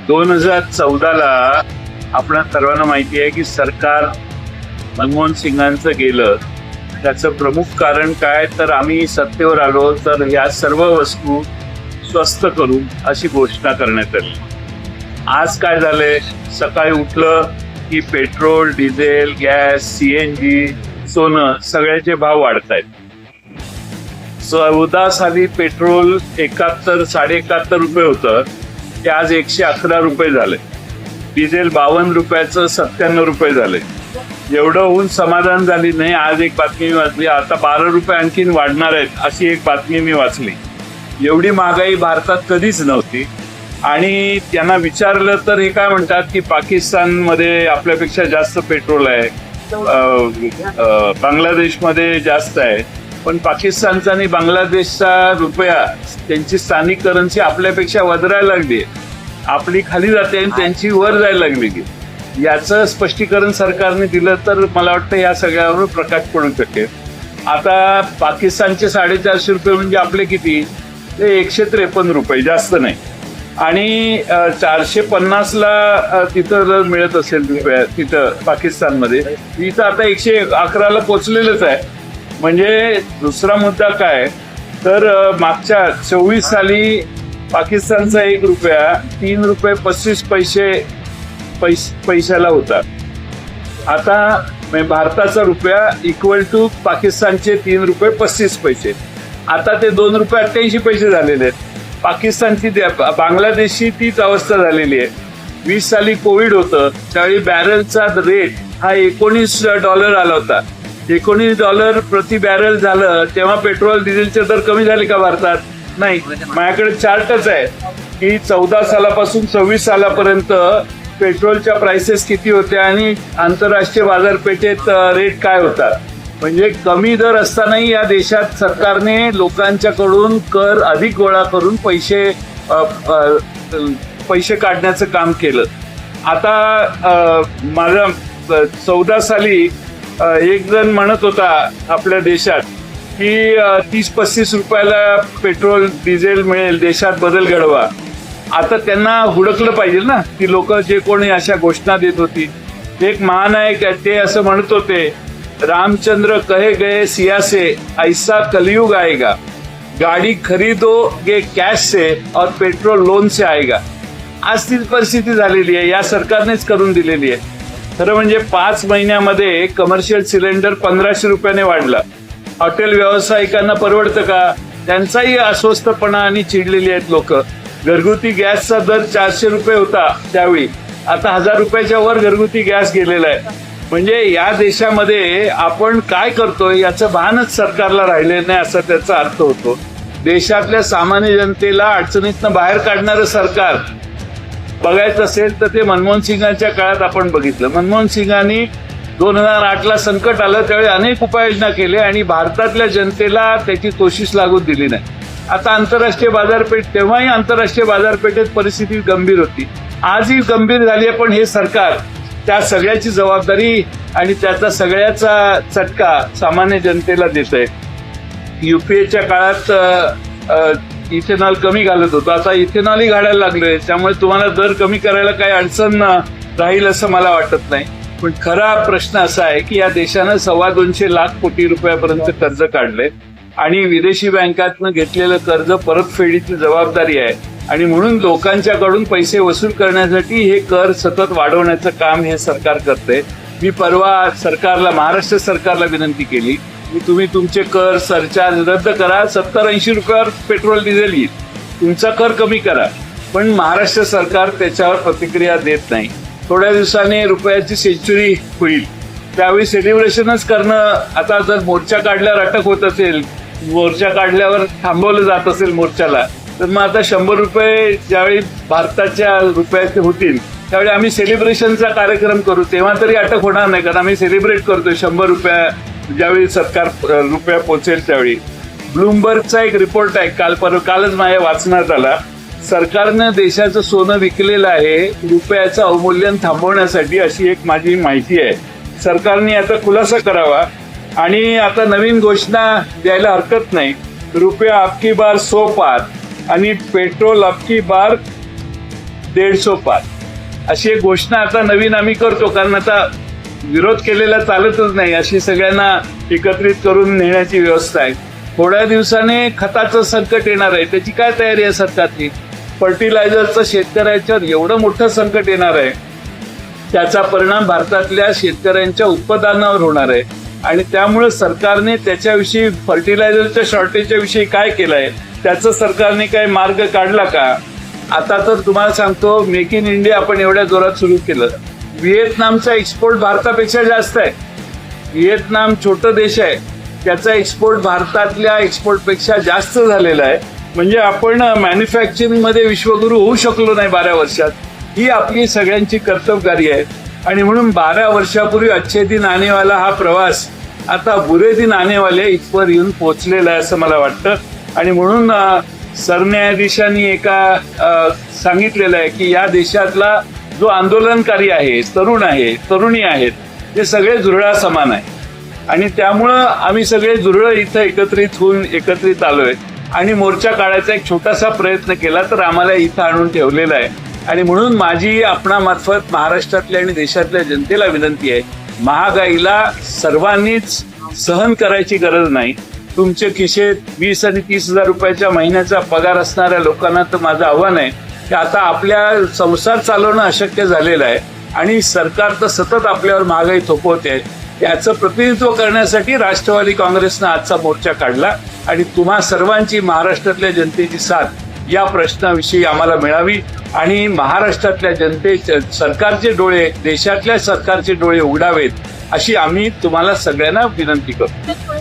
2014ला आपल्या सर्वांना माहिती आहे की सरकार मनमोहन सिंगांचं गेलं. त्याचं प्रमुख कारण काय, तर आम्ही सत्तेवर आलो तर या सर्व वस्तू स्वस्त करू अशी घोषणा करण्यात आली. आज काय झालंय, सकाळी उठलं की पेट्रोल, डिझेल, गॅस, CNG, सोनं सगळ्याचे भाव वाढत आहेत. 14 साली पेट्रोल 71 ₹71 होतं, ते आज 111 रुपये झाले. डिझेल 52 रुपयाचं 97 रुपये झाले. एवढं होऊन समाधान झाली नाही. आज एक बातमी मी वाचली, आता 12 रुपये आणखीन वाढणार आहेत अशी एक बातमी मी वाचली. एवढी महागाई भारतात कधीच नव्हती. आणि त्यांना विचारलं तर हे काय म्हणतात की पाकिस्तानमध्ये आपल्यापेक्षा जास्त पेट्रोल आहे, बांगलादेशमध्ये जास्त आहे. पण पाकिस्तानचा आणि बांगलादेशचा रुपया, त्यांची स्थानिक करन्सी आपल्यापेक्षा वधारायला लागली. आपली खाली जाते आणि त्यांची वर जायला लागली. याचं स्पष्टीकरण सरकारने दिलं तर मला वाटतं या सगळ्यावर प्रकाश पडू शकेल. आता पाकिस्तानचे 450 रुपये म्हणजे आपले किती, ते 153 रुपये, जास्त नाही. आणि 450ला तिथं मिळत असेल रुपया तिथं पाकिस्तानमध्ये, इथं आता 111ला पोचलेलंच आहे. म्हणजे दुसरा मुद्दा काय, तर मागच्या 24 साली पाकिस्तानचा 1 रुपया 3 रुपये 35 पैशाला होता. आता भारताचा रुपया इक्वल टू पाकिस्तानचे 3 रुपये 35 पैसे. आता ते 2 रुपये 88 पैसे झालेले आहेत. पाकिस्तानची, बांगलादेशची तीच अवस्था झालेली आहे. 20 साली कोविड होतं, त्यावेळी बॅरलचा रेट हा $19 आला होता. $19 प्रति बॅरल झालं तेव्हा पेट्रोल डिझेलचे दर कमी झाले का भारतात? नाही. माझ्याकडे चार्टच आहे की 14 सालापासून 26 सालापर्यंत पेट्रोलच्या प्राइसेस किती होत्या आणि आंतरराष्ट्रीय बाजारपेठेत रेट काय होता. म्हणजे कमी दर असतानाही या देशात सरकारने लोकांच्याकडून कर अधिक गोळा करून पैसे काढण्याचं काम केलं. आता माझ्या 14 साली एक जण म्हणत होता आपल्या देशात की 30-35 रुपयाला पेट्रोल डिझेल मिळेल, देशात बदल घडवा. आता त्यांना हुडकलं पाहिजे ना, ती लोक जे कोणी अशा घोषणा देत होती. एक महानायक ते असं म्हणत होते, रामचंद्र कहे गए सिया से ऐसा कलयुग आएगा, गाडी खरीदोगे कॅश से और पेट्रोल लोन से आएगा. आज ती परिस्थिती झालेली आहे, या सरकारनेच करून दिलेली आहे. खरं म्हणजे 5 महिन्यामध्ये कमर्शियल सिलेंडर 1500 रुपयाने वाढला. हॉटेल व्यावसायिकांना परवडतं का? त्यांचाही अस्वस्थपणा आणि चिडलेली आहेत लोक. घरगुती गॅसचा दर 400 रुपये होता त्यावेळी, आता 1000 रुपयाच्या वर घरगुती गॅस गेलेला आहे. म्हणजे या देशामध्ये आपण काय करतोय याचं भानच सरकारला राहिले नाही असा त्याचा अर्थ होतो. देशातल्या सामान्य जनतेला अडचणीतनं बाहेर काढणारं सरकार बघायचं असेल तर ते मनमोहन सिंगांच्या काळात आपण बघितलं. मनमोहन सिंगांनी 2008ला संकट आलं त्यावेळी अनेक उपाययोजना केल्या आणि भारतातल्या जनतेला त्याची कोशिश लागू दिली नाही. आता आंतरराष्ट्रीय बाजारपेठ, तेव्हाही आंतरराष्ट्रीय बाजारपेठेत परिस्थिती गंभीर होती, आजही गंभीर झाली आहे. पण हे सरकार त्या सगळ्याची जबाबदारी आणि त्याचा सगळ्याचा चटका सामान्य जनतेला देत आहे. UPAच्या काळात इथेनॉल कमी घालत होतो, आता इथेनॉलही घालायला लागलोय. त्यामुळे तुम्हाला दर कमी करायला काही अडचण राहील असं मला वाटत नाही. पण खरा प्रश्न असा आहे की या देशानं 225 लाख कोटी रुपयापर्यंत कर्ज काढले आणि विदेशी बँकातनं घेतलेलं कर्ज परतफेडीची जबाबदारी आहे. आणि म्हणून लोकांच्याकडून पैसे वसूल करण्यासाठी हे कर सतत वाढवण्याचं काम हे सरकार करते. मी परवा सरकारला, महाराष्ट्र सरकारला विनंती केली की तुम्ही तुमचे कर सरचार्ज रद्द करा, 70-80 रुपयावर पेट्रोल डिझेल येईल, तुमचा कर कमी करा. पण महाराष्ट्र सरकार त्याच्यावर प्रतिक्रिया देत नाही. थोड्या दिवसांनी रुपयाची सेंचुरी होईल, त्यावेळी सेलिब्रेशनच करणं. आता जर मोर्चा काढल्यावर अटक होत असेल, मोर्चा काढल्यावर थांबवलं जात असेल मोर्चाला, तर मग आता 100 रुपये ज्यावेळी भारताच्या रुपयाचे होतील त्यावेळी आम्ही सेलिब्रेशनचा कार्यक्रम करू, तेव्हा तरी अटक होणार नाही, कारण आम्ही सेलिब्रेट करतोय 100 रुपया ज्यावेळी सरकार रुपया पोचेल त्यावेळी. ब्लूमबर्गचा एक रिपोर्ट आहे, कालच माझ्या वाचण्यात आला. सरकारनं देशाचं सोनं विकलेलं आहे रुपयाचं अवमूल्यन थांबवण्यासाठी, अशी एक माझी माहिती आहे. सरकारने याचा खुलासा करावा आणि आता नवीन घोषणा द्यायला हरकत नाही. रुपया अबकी बार 100 पार आणि पेट्रोल अबकी बार 150 पार अशी एक घोषणा आता नवीन आम्ही करतो, कारण आता विरोध केलेला चालतच नाही, अशी सगळ्यांना एकत्रित करून नेण्याची व्यवस्था आहे. थोड्या दिवसाने खताचं संकट येणार आहे, त्याची काय तयारी आहे सरकारची? फर्टिलायझरचं शेतकऱ्यांच्यावर एवढं मोठं संकट येणार आहे, त्याचा परिणाम भारतातल्या शेतकऱ्यांच्या उत्पादनावर होणार आहे. आणि त्यामुळे सरकारने त्याच्याविषयी, फर्टिलायझरच्या शॉर्टेजच्या विषयी काय केलंय, त्याचं सरकारने काय मार्ग काढला का? आता तर तुम्हाला सांगतो, मेक इन इंडिया आपण एवढ्या जोरात सुरू केलं, व्हिएतनामचा एक्सपोर्ट भारतापेक्षा जास्त आहे. व्हिएतनाम छोटं देश आहे, त्याचा एक्सपोर्ट भारतातल्या एक्सपोर्टपेक्षा जास्त झालेला आहे. म्हणजे आपण मॅन्युफॅक्चरिंग मध्ये विश्वगुरू होऊ शकलो नाही 12 वर्षात. ही आपली सगळ्यांची कर्तव्यकारी आहे. आणि म्हणून 12 वर्षापूर्वी अच्छे दिन आनेवाला हा प्रवास आता बुरे दिन आनेवाले इथवर येऊन पोहोचलेला आहे असं मला वाटतं. आणि म्हणून सरन्यायाधीशांनी सांगितलेलं आहे की या देशातला जो आंदोलनकारी आहे, तरुण आहे, तरुणी आहेत, ते सगळे झुरळा समान आहे. आणि त्यामुळं आम्ही सगळे झुरळं इथं एकत्रित आलोय आणि मोर्चा काढायचा एक छोटासा प्रयत्न केला, तर आम्हाला इथं आणून ठेवलेला आहे. आणि म्हणून माझी आपणामार्फत महाराष्ट्रातल्या आणि देशातल्या जनतेला विनंती आहे, महागाईला सर्वांनीच सहन करायची गरज नाही. तुमचे खिशेत 20 आणि 30 हजार रुपयाच्या महिन्याचा पगार असणाऱ्या लोकांना तर माझं आव्हान आहे की आता आपल्या संसार चालवणं अशक्य झालेलं आहे आणि सरकार तर सतत आपल्यावर महागाई थोपवते. याचं प्रतिनिधित्व करण्यासाठी राष्ट्रवादी काँग्रेसनं आजचा मोर्चा काढला आणि तुम्हा सर्वांची, महाराष्ट्रातल्या जनतेची साथ या प्रश्नाविषयी आम्हाला मिळावी आणि महाराष्ट्रातल्या जनतेचे, सरकारचे डोळे, देशातल्या सरकारचे डोळे उघडावेत अशी आम्ही तुम्हाला सगळ्यांना विनंती करतो.